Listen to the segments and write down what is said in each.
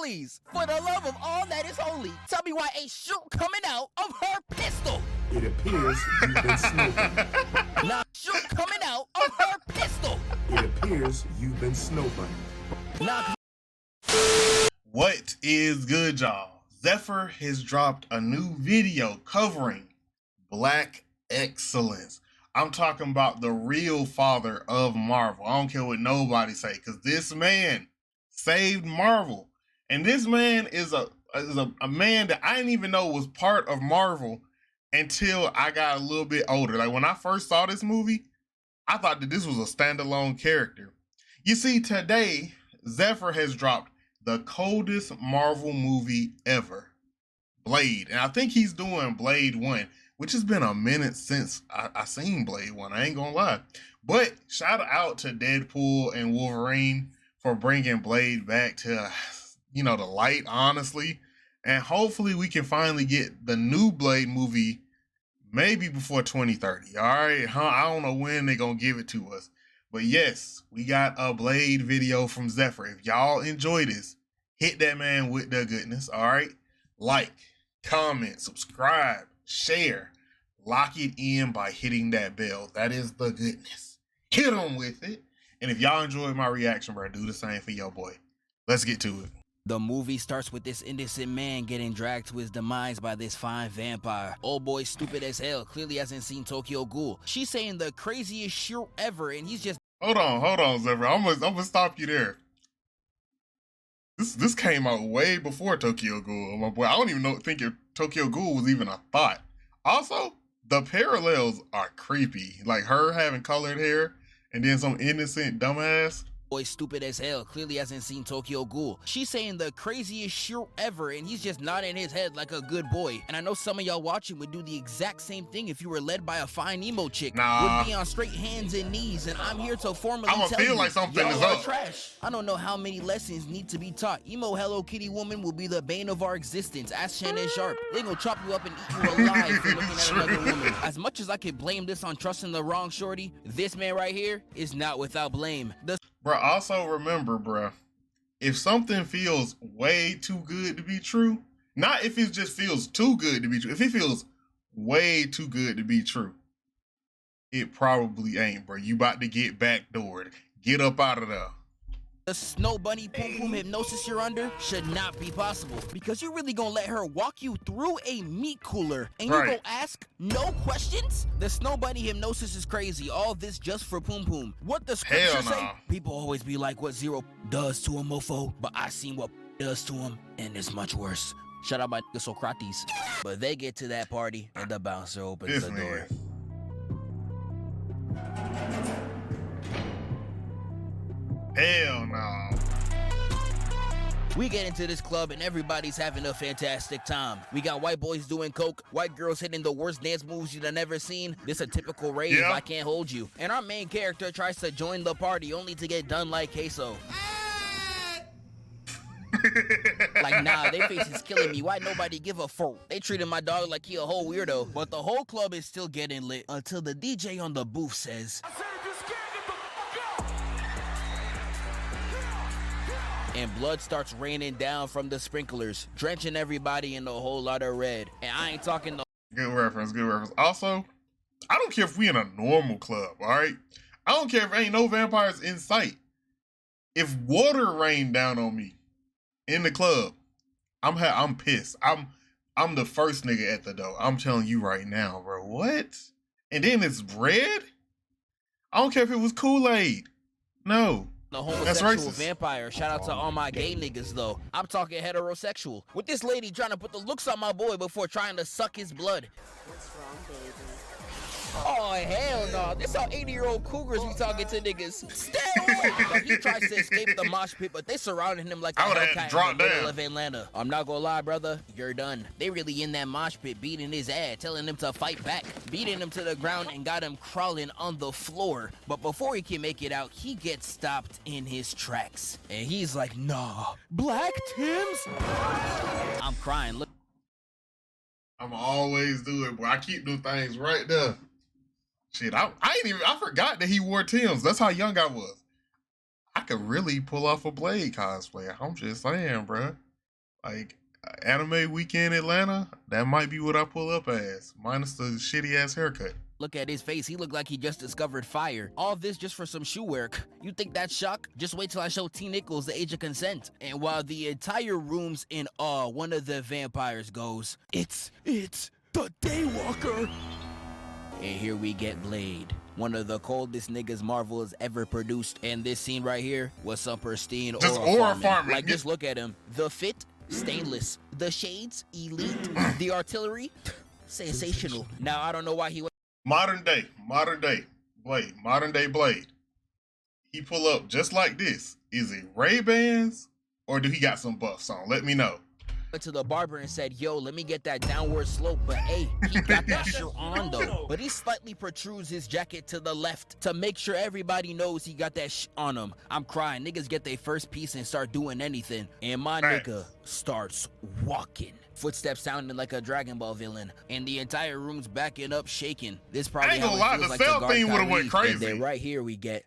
please, for the love of all that is holy, tell me why ain't shit coming out of her pistol. It appears you've been snowbunny. Now shit coming out of her pistol. It appears you've been snowbunny. Now. What is good, y'all? Zephyr has dropped a new video covering Black excellence. I'm talking about the real father of Marvel. I don't care what nobody say, because this man saved Marvel. And this man is a man that I didn't even know was part of Marvel until I got a little bit older. Like when I first saw this movie, I thought that this was a standalone character. You see, today, Zephyr has dropped the coldest Marvel movie ever, Blade. And I think he's doing Blade 1, which has been a minute since I seen Blade 1. I ain't gonna lie. But shout out to Deadpool and Wolverine for bringing Blade back to, you know, the light, honestly. And hopefully we can finally get the new Blade movie maybe before 2030. All right, I don't know when they're gonna give it to us. But yes, we got a Blade video from Zephyr. If y'all enjoy this, hit that man with the goodness, all right? Like, comment, subscribe, share. Lock it in by hitting that bell. That is the goodness. Hit them with it. And if y'all enjoyed my reaction, bro, do the same for your boy. Let's get to it. The movie starts with this innocent man getting dragged to his demise by this fine vampire. Old boy stupid as hell, clearly hasn't seen Tokyo Ghoul. She's saying the craziest shit ever, and he's just... Hold on, Zephyr. I'm gonna stop you there. This came out way before Tokyo Ghoul, my boy. I don't even think Tokyo Ghoul was even a thought. Also, the parallels are creepy. Like her having colored hair and then some innocent dumbass. Boy stupid as hell, clearly hasn't seen Tokyo Ghoul. She's saying the craziest shit ever, and he's just nodding his head like a good boy. And I know some of y'all watching would do the exact same thing if you were led by a fine emo chick. Nah. Would be on straight hands and knees, and I'm here to formally tell feel you, like something is y'all are up. trash. I don't know how many lessons need to be taught. Emo Hello Kitty woman will be the bane of our existence. Ask Shannon Sharp. They gonna chop you up and eat you alive for looking at another woman. As much as I could blame this on trusting the wrong shorty, this man right here is not without blame. Bro, also remember, bro, if something feels way too good to be true, not if it just feels too good to be true, if it feels way too good to be true, it probably ain't, bro. You about to get backdoored. Get up out of there. The snow bunny pum pum hypnosis you're under should not be possible, because you're really gonna let her walk you through a meat cooler and you Right. gonna ask no questions? The snow bunny hypnosis is crazy. All this just for pum pum. What the scripture Hell say? nah. People always be like what zero does to a mofo, but I seen what does to him, and it's much worse. Shout out my nigga Socrates. But they get to that party and the bouncer opens This the door. man. Hell no. We get into this club and everybody's having a fantastic time. We got white boys doing coke, white girls hitting the worst dance moves you've never seen. This a typical rave, Yeah. I can't hold you. And our main character tries to join the party only to get done like queso. Like, nah, their face is killing me. Why nobody give a fuck? They treated my dog like he a whole weirdo. But the whole club is still getting lit until the DJ on the booth says, and blood starts raining down from the sprinklers, drenching everybody in a whole lot of red. And I ain't talking no... Good reference, good reference. Also, I don't care if we in a normal club, all right? I don't care if ain't no vampires in sight. If water rained down on me in the club, I'm pissed. I'm the first nigga at the door. I'm telling you right now, bro. What? And then it's red? I don't care if it was Kool-Aid. No. The That's homosexual racist. vampire. Shout out to all my gay niggas, though. I'm talking heterosexual. With this lady trying to put the looks on my boy before trying to suck his blood. What's wrong, baby? Oh, hell no. This how 80-year-old cougars be talking to niggas. Stay away. Like, he tries to escape the mosh pit, but they surrounded him like a I would've had to Hellcat in drop the middle down. of Atlanta. I'm not gonna lie, brother. You're done. They really in that mosh pit beating his ass, telling him to fight back, beating him to the ground and got him crawling on the floor. But before he can make it out, he gets stopped in his tracks. And he's like, nah, Black Tims? I'm crying. Look. I'm always do it, boy. I keep them things right there. Shit, I forgot that he wore Tim's. That's how young I was. I could really pull off a Blade cosplay. I'm just saying, bruh. Like anime weekend Atlanta, that might be what I pull up as, minus the shitty ass haircut. Look at his face, he looked like he just discovered fire. All this just for some shoe work. You think that's shock? Just wait till I show T. Nichols the age of consent. And while the entire room's in awe, one of the vampires goes, It's the Daywalker. And here we get Blade, one of the coldest niggas Marvel has ever produced. And this scene right here was some pristine aura farming. Like, just look at him. The fit, stainless. The shades, elite. The artillery, sensational. Now, I don't know why he went. Modern day Blade. He pull up just like this. Is it Ray-Bans or do he got some buffs on? Let me know. Went to the barber and said, yo, let me get that downward slope. But hey, he got that shit on though. But he slightly protrudes his jacket to the left to make sure everybody knows he got that shit on him. I'm crying. Niggas get their first piece and start doing anything. And my nigga starts walking. Footsteps sounding like a Dragon Ball villain. And the entire room's backing up, shaking. This probably I ain't gonna lie, the like cell thing would've went crazy. And then right here we get...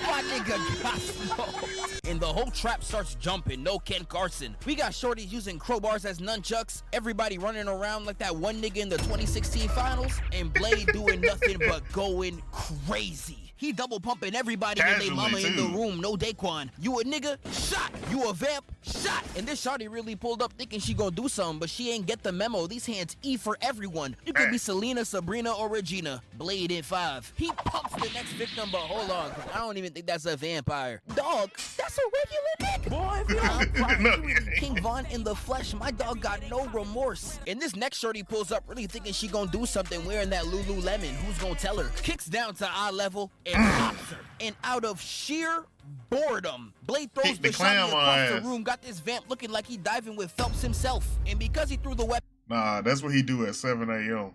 My nigga got smoked. And the whole trap starts jumping. No Ken Carson. We got shorties using crowbars as nunchucks. Everybody running around like that one nigga in the 2016 finals. And Blade doing nothing but going crazy. He double pumping everybody and they mama in the room. No Daquan. You a nigga? Shot. You a vamp? Shot. And this shawty really pulled up thinking she gonna do something, but she ain't get the memo. These hands E for everyone. You could be Selena, Sabrina, or Regina. Blade in 5. He pumps the next victim, but hold on, cause I don't even think that's a vampire. Dog, that's a regular nigga. Boy, I'm crying. King Von in the flesh. My dog got no remorse. And this next shorty pulls up really thinking she gonna do something wearing that Lululemon. Who's gonna tell her? Kicks down to eye level and pops her. And out of sheer boredom, Blade throws the shotty across the room, got this vamp looking like he diving with Phelps himself. And because he threw the weapon... Nah, that's what he do at 7 a.m.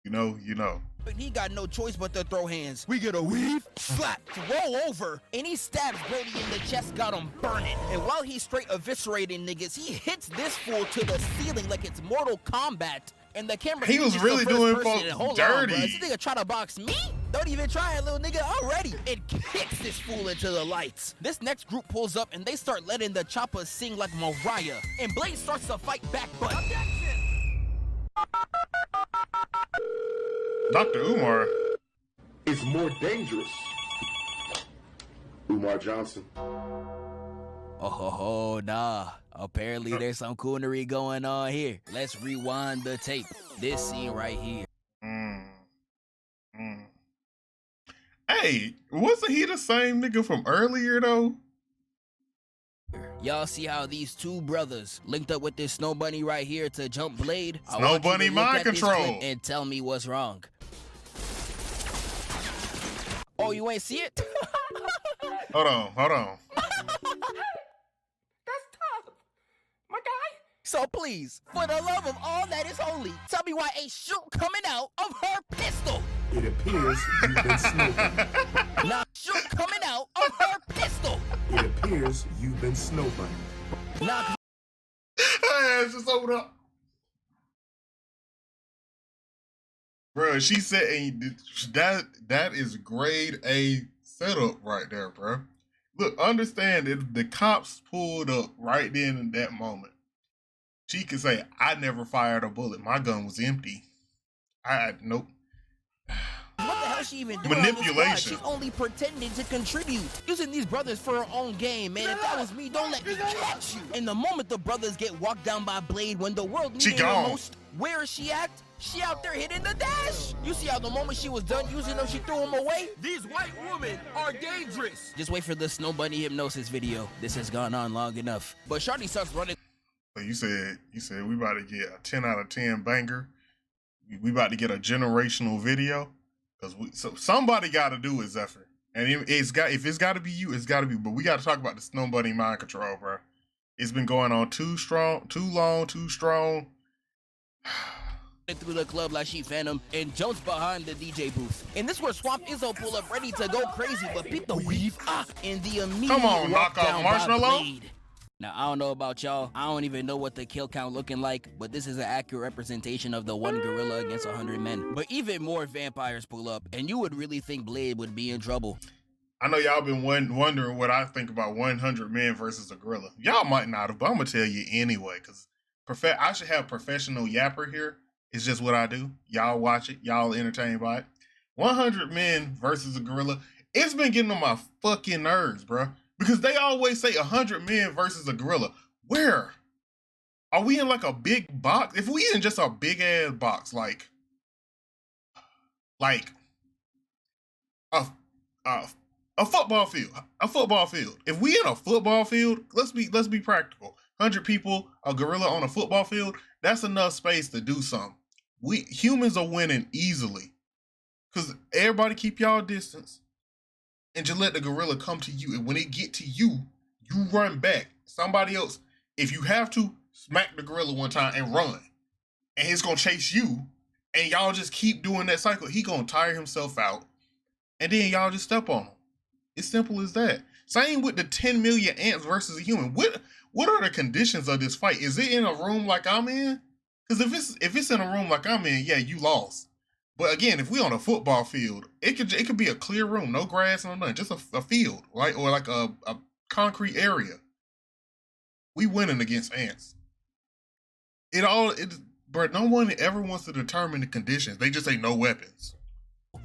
You know. But he got no choice but to throw hands. We get a weave, slap, roll over, and he stabs Brody in the chest, got him burning. And while he's straight eviscerating niggas, he hits this fool to the ceiling like it's Mortal Kombat. And the camera... He was really doing folks dirty. This nigga try to box me? Don't even try it, little nigga, already. It kicks this fool into the lights. This next group pulls up and they start letting the chopper sing like Mariah. And Blade starts to fight back, but... Dr. Umar is more dangerous. Umar Johnson. Oh, nah. Apparently there's some coonery going on here. Let's rewind the tape. This scene right here. Hey, wasn't he the same nigga from earlier though? Y'all see how these two brothers linked up with this Snow Bunny right here to jump Blade? Snow Bunny mind control. And tell me what's wrong. Oh, you ain't see it? Hold on. So please, for the love of all that is holy, tell me why ain't shit coming out of her pistol. It appears you've been snowbunny. Now shit coming out of her pistol. It appears you've been snowbunny. Now It's just over up. Bro, she said that is grade A setup right there, bro. Look, understand that the cops pulled up right then in that moment. She could say, I never fired a bullet. My gun was empty. Nope. what the hell is she even doing? Manipulation. She's only pretending to contribute. Using these brothers for her own game, man. If that was me, don't let me catch you. And the moment the brothers get walked down by Blade, when the world needed her most, where is she at? She out there hitting the dash. You see how the moment she was done using them, she threw them away? These white women are dangerous. Just wait for the Snow Bunny hypnosis video. This has gone on long enough. But Shawty starts running. You said we about to get a 10 out of 10 banger. We about to get a generational video. So somebody got to do it, Zephyr. And if it's got to be you, it's got to be. But we got to talk about the Snow Bunny mind control, bro. It's been going on too long, too strong. Through the club like she Phantom and jumps behind the DJ booth. And this where Swamp Izzo pull up ready to go crazy, but peep the weave and the immediate come on, knock off Marshmallow. Now, I don't know about y'all. I don't even know what the kill count looking like, but this is an accurate representation of the one gorilla against 100 men. But even more vampires pull up, and you would really think Blade would be in trouble. I know y'all been wondering what I think about 100 men versus a gorilla. Y'all might not have, but I'm gonna tell you anyway, because I should have professional yapper here. It's just what I do. Y'all watch it. Y'all entertained by it. 100 men versus a gorilla. It's been getting on my fucking nerves, bro. Because they always say 100 men versus a gorilla. Where? Are we in like a big box? If we in just a big ass box, like a football field, If we in a football field, let's be practical. 100 people, a gorilla on a football field, that's enough space to do something. We humans are winning easily, cause everybody keep y'all distance, and just let the gorilla come to you. And when it get to you, you run back. Somebody else, if you have to, smack the gorilla one time and run, and he's gonna chase you, and y'all just keep doing that cycle. He gonna tire himself out, and then y'all just step on him. It's simple as that. Same with the 10 million ants versus a human. What are the conditions of this fight? Is it in a room like I'm in? Because if it's in a room like I'm in, yeah, you lost. But again, if we on a football field, it could be a clear room, no grass, no nothing, just a field, right? Or like a concrete area. We winning against ants. But no one ever wants to determine the conditions. They just say no weapons.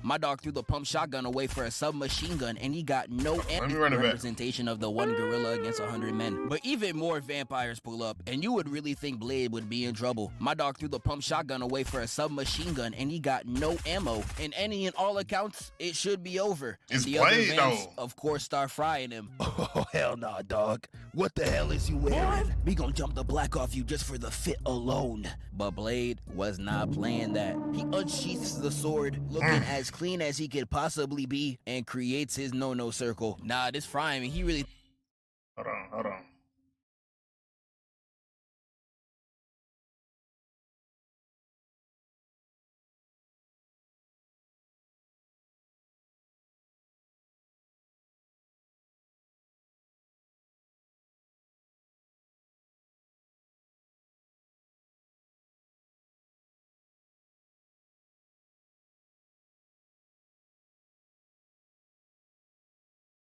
My dog threw the pump shotgun away for a submachine gun, and he got no representation of the one gorilla against 100 men. But even more vampires pull up, and you would really think Blade would be in trouble. My dog threw the pump shotgun away for a submachine gun, and he got no ammo. In any and all accounts, it should be over. It's the Blade, other vamps, though. of course, start frying him. Oh, hell nah, dog. What the hell is you wearing? We gonna jump the black off you just for the fit alone. But Blade was not playing that. He unsheaths the sword, looking as clean as he could possibly be, and creates his no-no circle. Nah, this frying me, he really... Hold on.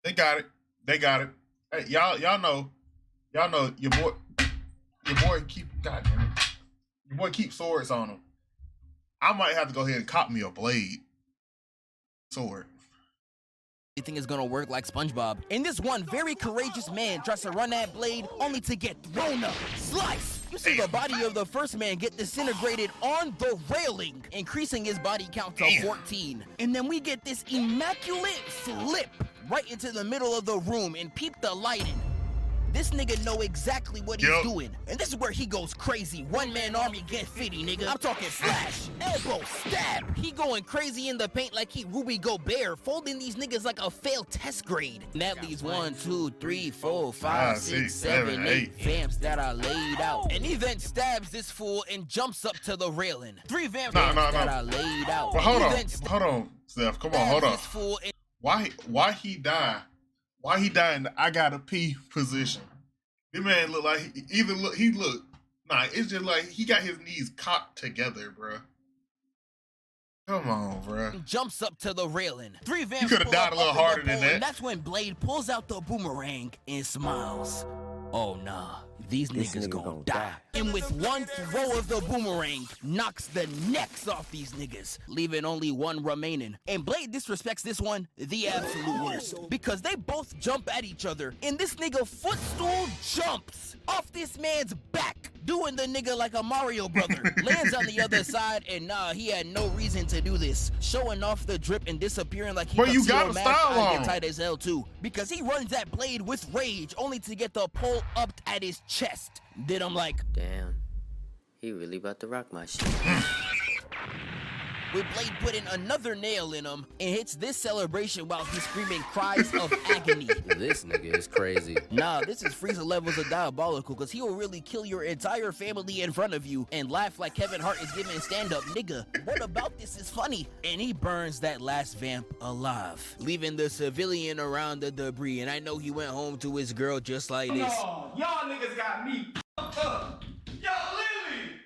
They got it. Hey, y'all know your boy keep swords on him. I might have to go ahead and cop me a blade sword. Everything is gonna work like SpongeBob. And this one very courageous man tries to run that blade only to get thrown up. Slice! You see the body of the first man get disintegrated on the railing, increasing his body count to 14. And then we get this immaculate flip right into the middle of the room, and peep the lighting. This nigga know exactly what he's doing. And this is where he goes crazy. One-man army get 50, nigga. I'm talking flash, elbow, stab. He going crazy in the paint like he Ruby Gobert, folding these niggas like a failed test grade. And that leaves 1, 2, 3, 4, 5, 6, 7, 8 vamps that are laid out. And he then stabs this fool and jumps up to the railing. 3 vamps that are laid out. But hold on, Steph. Come on, hold on. Why he die? Why he died in the I gotta pee position? This man look like it's just like he got his knees cocked together, bro. Come on, bro. Jumps up to the railing. 3 vamps. You could have died a little harder than that. And that's when Blade pulls out the boomerang and smiles. Oh nah, these niggas gonna die. And with one throw of the boomerang, knocks the necks off these niggas, leaving only one remaining. And Blade disrespects this one the absolute worst, because they both jump at each other, and this nigga footstool jumps off this man's back, doing the nigga like a Mario brother. Lands on the other side, and nah, he had no reason to do this, showing off the drip and disappearing like he you got a style on him. Tight as hell too, because he runs at Blade with rage, only to get the pole up at his chest. Then I'm like, damn, he really about to rock my shit. With Blade putting another nail in him, and hits this celebration while he's screaming cries of agony. This nigga is crazy. Nah, this is Frieza levels of diabolical, because he will really kill your entire family in front of you and laugh like Kevin Hart is giving stand-up. Nigga, what about this is funny? And he burns that last vamp alive, leaving the civilian around the debris. And I know he went home to his girl just like this. Oh, y'all niggas got me fucked up. Yo, Lily!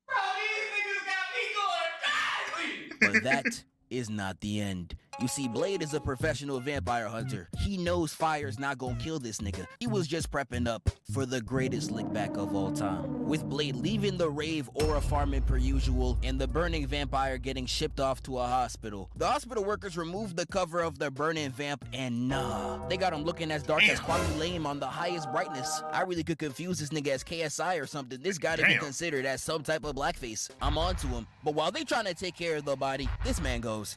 Bro, these niggas got me going crazy! But that is not the end. You see, Blade is a professional vampire hunter. He knows fire's not gonna kill this nigga. He was just prepping up for the greatest lick back of all time. With Blade leaving the rave aura farming per usual and the burning vampire getting shipped off to a hospital. The hospital workers removed the cover of the burning vamp and nah, they got him looking as dark as Kwame Lame on the highest brightness. I really could confuse this nigga as KSI or something. This gotta be considered as some type of blackface. I'm onto him. But while they trying to take care of the body, this man goes.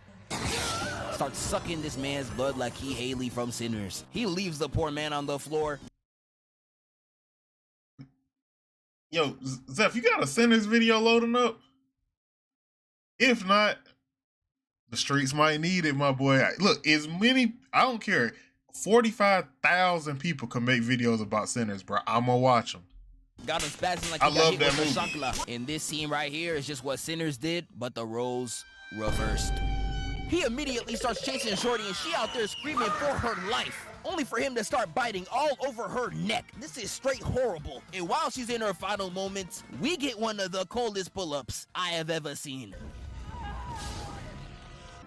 Starts sucking this man's blood like he Haley from Sinners. He leaves the poor man on the floor. Yo, Zeph, you got a Sinners video loading up? If not, the streets might need it, my boy. Look, as many, I don't care, 45,000 people can make videos about Sinners, bro. I'm gonna watch them. Got him spazzing like I he got love hit that with movie. a shankla. And this scene right here is just what Sinners did, but the roles reversed. He immediately starts chasing Shorty and she out there screaming for her life, only for him to start biting all over her neck. This is straight horrible. And while she's in her final moments, we get one of the coldest pull-ups I have ever seen.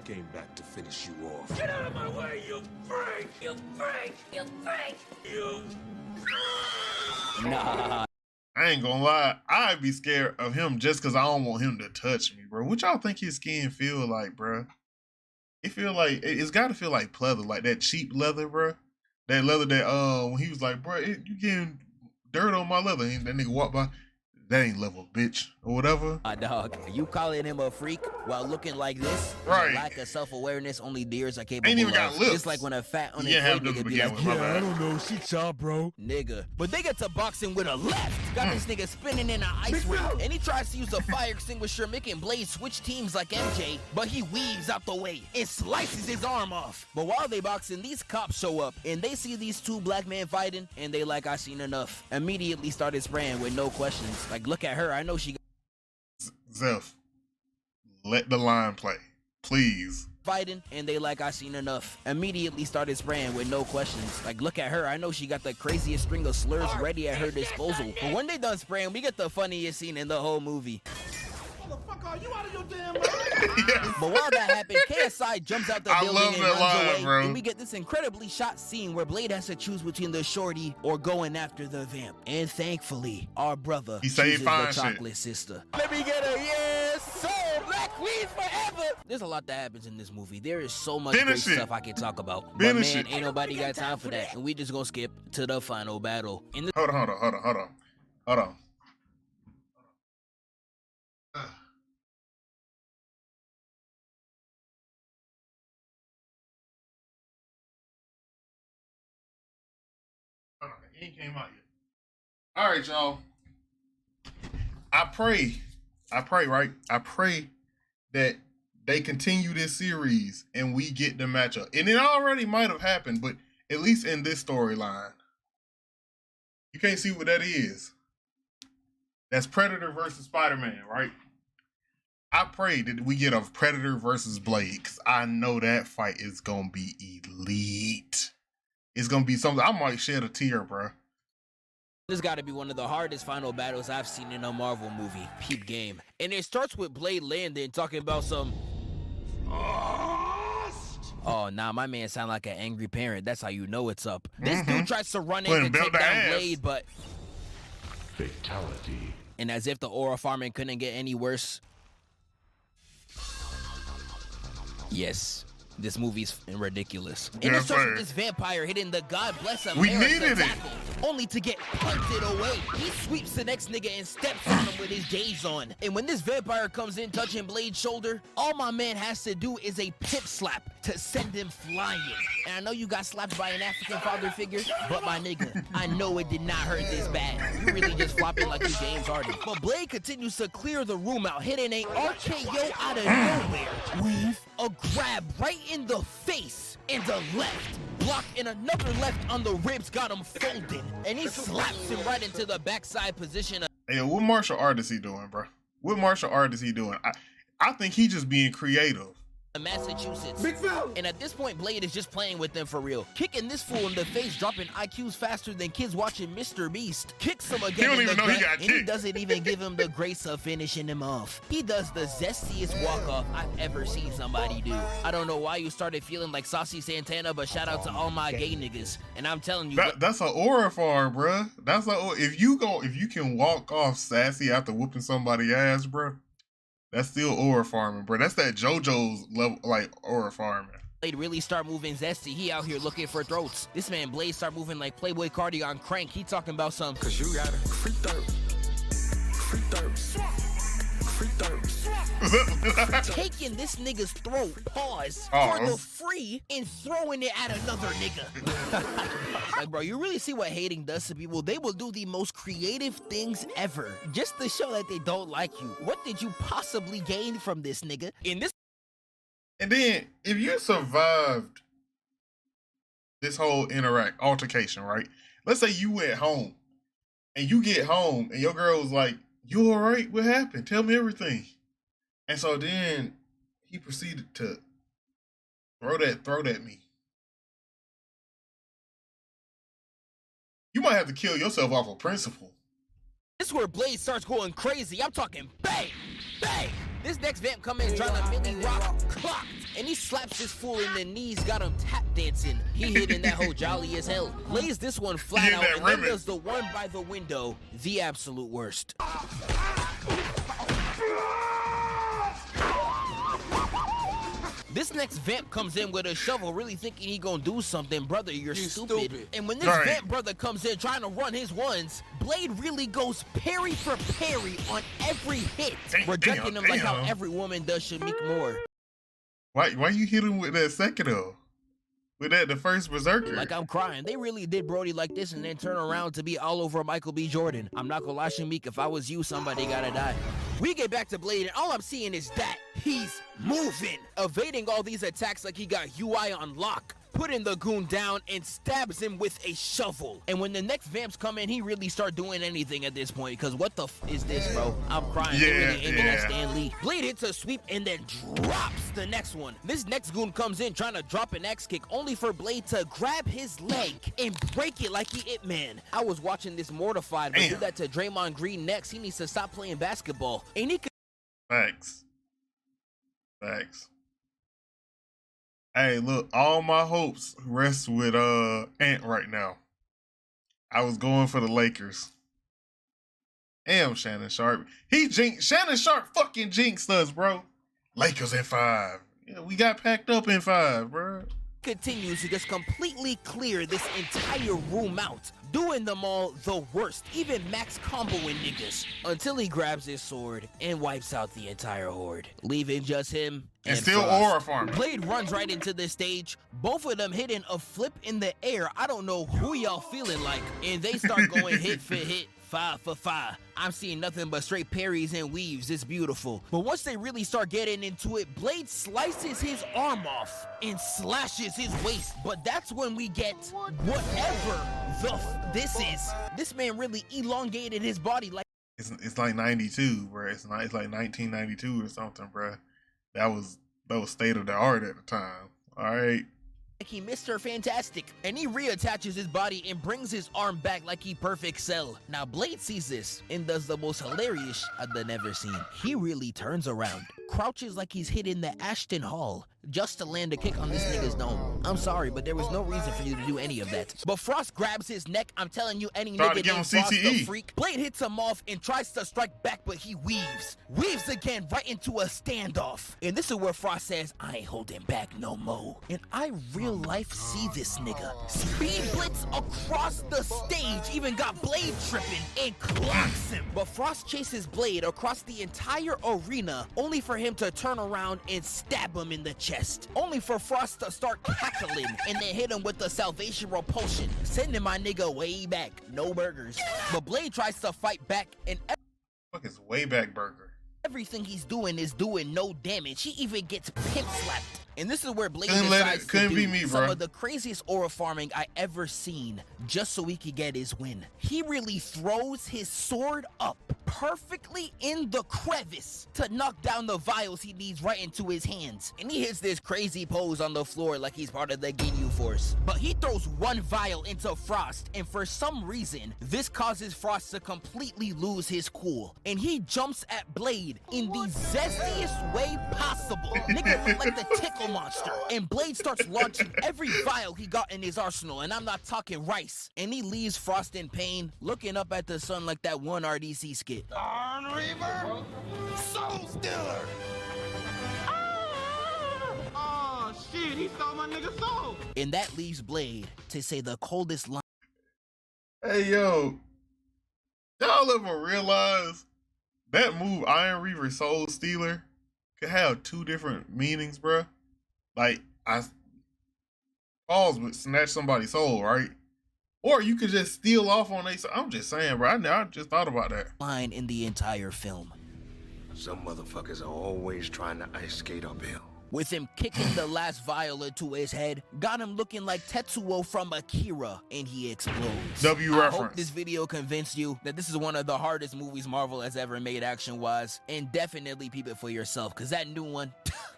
Came back to finish you off. Get out of my way, you freak! You freak! You freak! You... Nah. I ain't gonna lie, I'd be scared of him just because I don't want him to touch me, bro. What y'all think his skin feel like, bro? It feel like, it's gotta feel like pleather, like that cheap leather, bro. That leather that, when he was like, bro, you getting dirt on my leather. And that nigga walked by, that ain't level, bitch, or whatever. Dog, you calling him a freak while looking like this? Right. Lack of self-awareness only deers are capable Ain't even got of. lips. It's like when a fat Yeah, have unemployed them nigga to be begin like, with, my bad. don't know, she chop, bro. Nigga. But they get to boxing with a left. Got this nigga spinning in an ice ring. And he tries to use a fire extinguisher, making Blade switch teams like MJ, but he weaves out the way and slices his arm off. But while they boxing, these cops show up and they see these two black men fighting and they like, I seen enough. Immediately started spraying with no questions. Like, look at her, I know she Zeph, let the line play, please. fighting and they like, I seen enough. Immediately started spraying with no questions. Like, look at her, I know she got the craziest string of slurs ready at her disposal. But when they done spraying, we get the funniest scene in the whole movie. Motherfucker, are you out of your damn mind? Yes. But while that happened, KSI jumps out the I building love and that runs line, away. bro. And we get this incredibly shot scene where Blade has to choose between the shorty or going after the vamp. And thankfully, our brother He saved chooses fine the shit. chocolate sister. Let me get a yes, sir, Black Queen forever. There's a lot that happens in this movie. There is so much Finish great it. stuff I can talk about. Finish but man, it. ain't nobody got time for that. And we just gonna skip to the final battle. In the Hold on. It ain't came out yet. All right, y'all. I pray, right? I pray that they continue this series and we get the matchup. And it already might have happened, but at least in this storyline, you can't see what that is. That's Predator versus Spider-Man, right? I pray that we get a Predator versus Blade, because I know that fight is going to be elite. It's going to be something, I might shed a tear, bro. This got to be one of the hardest final battles I've seen in a Marvel movie. Peep game. And it starts with Blade landing, talking about some... Oh, nah, my man sound like an angry parent. That's how you know it's up. This dude tries to run in to take down Blade, but... Fatality. And as if the aura farming couldn't get any worse... Yes. This movie's ridiculous. And it starts with this vampire hitting the God Bless America We needed it. tackle, only to get punted away. He sweeps the next nigga and steps on him with his gaze on. And when this vampire comes in touching Blade's shoulder, all my man has to do is a pip slap to send him flying. And I know you got slapped by an African father figure, but my nigga, I know it did not hurt this bad. You really just flopping like you James Harden. But Blade continues to clear the room out, hitting a RKO out of nowhere. Weave, a grab right in the face, and a left block, and another left on the ribs got him folded, and he slaps him right into the backside position. Hey, what martial art is he doing, bro? What martial art is he doing? I think he just being creative. Massachusetts. And at this point, Blade is just playing with them for real. Kicking this fool in the face, dropping IQs faster than kids watching Mr. Beast. Kicks him again in the gut, and he doesn't even give him the grace of finishing him off. He does the zestiest walk-off I've ever seen somebody do. I don't know why you started feeling like Saucy Santana, but shout out to all my gay niggas. And I'm telling you, that's an aura farm, bruh. That's a if you can walk off sassy after whooping somebody ass, bruh. That's still aura farming, bro. That's that JoJo's level, like aura farming. Blade really start moving zesty. He out here looking for throats. This man Blade start moving like Playboy Cardi on crank. He talking about some. Cause you got a free third. Free third. Free third. Taking this nigga's throat, pause, for the free and throwing it at another nigga. Like, bro, you really see what hating does to people? They will do the most creative things ever just to show that they don't like you. What did you possibly gain from this nigga? And then, if you survived this whole altercation, right? Let's say you went home and you get home and your girl was like, "You all right? What happened? Tell me everything." And so then he proceeded to throw that throat at me. You might have to kill yourself off of principle. This is where Blade starts going crazy. I'm talking bang, bang. This next vamp come in trying to Millie rock, clocked, and he slaps this fool in the knees, got him tap dancing. He hitting that whole jolly as hell. Lays this one flat out, and then does the one by the window, the absolute worst. This next vamp comes in with a shovel, really thinking he gonna do something. Brother, you're stupid. And when this vamp brother comes in trying to run his ones, Blade really goes parry for parry on every hit, rejecting him like how every woman does Shamik Moore. Why you hit him with that second though? With that, the first berserker. Like I'm crying. They really did Brody like this and then turn around to be all over Michael B. Jordan. I'm not gonna lie, Shamik, if I was you, somebody gotta die. We get back to Blade and all I'm seeing is that he's moving, evading all these attacks like he got UI on lock. Putting the goon down and stabs him with a shovel. And when the next vamps come in, he really start doing anything at this point. Because what the is this, bro? I'm crying. They're really aiming at Stan Lee. Blade hits a sweep and then drops the next one. This next goon comes in trying to drop an X kick, only for Blade to grab his leg and break it like he Ip Man. I was watching this mortified, but do that to Draymond Green next. He needs to stop playing basketball. And he could. Facts. Hey, look, all my hopes rest with Ant right now. I was going for the Lakers. Damn, Shannon Sharp. Shannon Sharp fucking jinxed us, bro. Lakers in 5. Yeah, we got packed up in 5, bro. Continues to just completely clear this entire room out, doing them all the worst, even max comboing niggas, until he grabs his sword and wipes out the entire horde, leaving just him and still Frost. aura farming. Blade runs right into the stage, both of them hitting a flip in the air. I don't know who y'all feeling like, and they start going hit for hit. 5 for 5. I'm seeing nothing but straight parries and weaves. It's beautiful. But once they really start getting into it, Blade slices his arm off and slashes his waist. But that's when we get whatever this is. This man really elongated his body like it's like 92, bro. It's like 1992 or something, bro. That was state of the art at the time. All right. he Mr. Fantastic, and he reattaches his body and brings his arm back like he Perfect Cell. Now Blade sees this and does the most hilarious I've never seen. He really turns around, crouches like he's hidden the Ashton Hall, just to land a kick on this nigga's dome. I'm sorry, but there was no reason for you to do any of that. But Frost grabs his neck. I'm telling you, any nigga named Frost the freak. Blade hits him off and tries to strike back, but he weaves. Weaves again right into a standoff. And this is where Frost says, I ain't holding back no more. And I real life see this nigga. Speed blitz across the stage, even got Blade tripping and clocks him. But Frost chases Blade across the entire arena, only for him to turn around and stab him in the chest. Only for Frost to start cackling and then hit him with the Salvation Repulsion, sending my nigga way back. No burgers. But Blade tries to fight back and fuck is way back burger. Everything he's doing is doing no damage. He even gets pimp slapped. And this is where Blade Couldn't let it- decides to couldn't do be me, some bruh. of the craziest aura farming I ever seen just so he could get his win. He really throws his sword up perfectly in the crevice to knock down the vials he needs right into his hands. And he hits this crazy pose on the floor like he's part of the Ginyu Force. But he throws one vial into Frost, and for some reason, this causes Frost to completely lose his cool. And he jumps at Blade in the zestiest way possible. Nigga look like the tickle monster. And Blade starts launching every vial he got in his arsenal, and I'm not talking rice. And he leaves Frost in pain, looking up at the sun like that one RDC skit. Reaver, Soul Stealer. Oh shit, he stole my nigga soul. And that leaves Blade to say the coldest line. Hey, yo. Y'all ever realize that move, Iron Reaver Soul Stealer, could have two different meanings, bruh? Like, Pauls would snatch somebody's soul, right? Or you could just steal off on I'm just saying, bro. I just thought about that. Line in the entire film, Some motherfuckers are always trying to ice skate uphill. with him kicking the last vial into his head, got him looking like Tetsuo from Akira, and he explodes. W I reference. hope this video convinced you that this is one of the hardest movies Marvel has ever made action-wise, and definitely peep it for yourself, because that new one,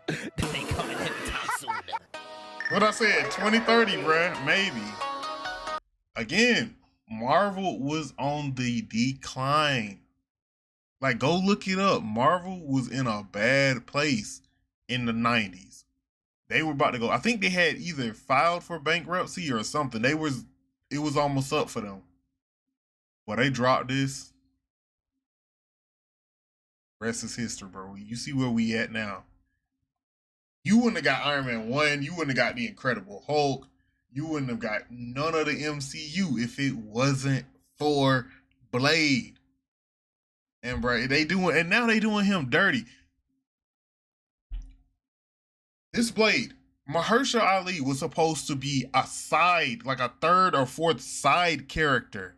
that ain't coming anytime soon. What I said, 2030, bruh, maybe. Again, Marvel was on the decline. Like, go look it up. Marvel was in a bad place in the 90s. They were about to go. I think they had either filed for bankruptcy or something. It was almost up for them. Well, they dropped this. Rest is history, bro. You see where we at now. You wouldn't have got Iron Man 1. You wouldn't have got the Incredible Hulk. You wouldn't have got none of the MCU if it wasn't for Blade. And bro, now they doing him dirty. This Blade, Mahershala Ali was supposed to be a side, like a third or fourth side character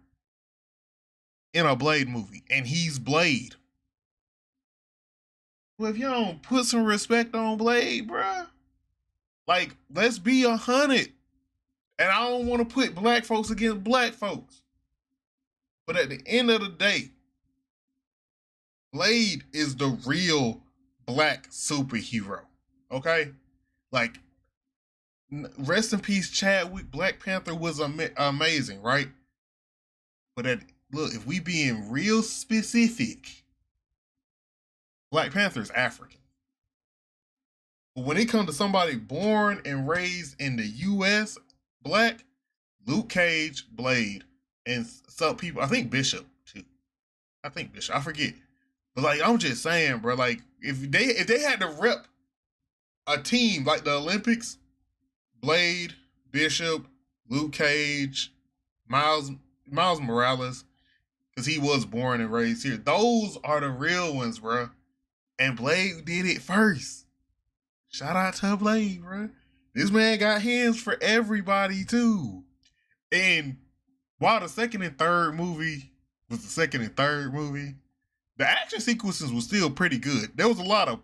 in a Blade movie, and he's Blade. Well, if y'all don't put some respect on Blade, bruh, like, let's be 100. And I don't want to put black folks against black folks. But at the end of the day, Blade is the real black superhero. Okay? Like, rest in peace, Chadwick. Black Panther was amazing, right? But look, if we being real specific, Black Panther is African. But when it comes to somebody born and raised in the U.S., black, Luke Cage, Blade, and some people, I think Bishop too. I forget. But like, I'm just saying, bro, like, if they had to rep a team like the Olympics, Blade, Bishop, Luke Cage, Miles Morales, because he was born and raised here. Those are the real ones, bro. And Blade did it first. Shout out to Blade, bro. This man got hands for everybody too. And while the second and third movie was the second and third movie, the action sequences was still pretty good. There was a lot of,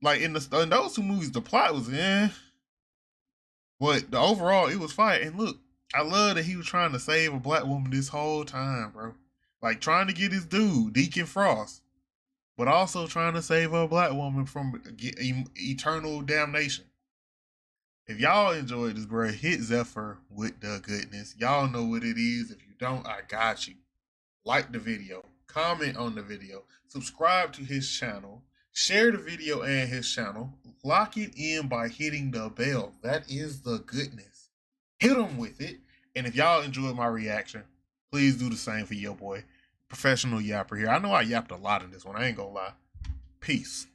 like, in those two movies, the plot was but the overall, it was fire. And look, I love that he was trying to save a black woman this whole time, bro. Like, trying to get his dude, Deacon Frost, but also trying to save a black woman from eternal damnation. If y'all enjoyed this, bro, hit Zephyr with the goodness. Y'all know what it is. If you don't, I got you. Like the video, comment on the video, subscribe to his channel, share the video and his channel, lock it in by hitting the bell. That is the goodness. Hit him with it. And if y'all enjoyed my reaction, please do the same for your boy. Professional yapper here. I know I yapped a lot in this one. I ain't gonna lie. Peace.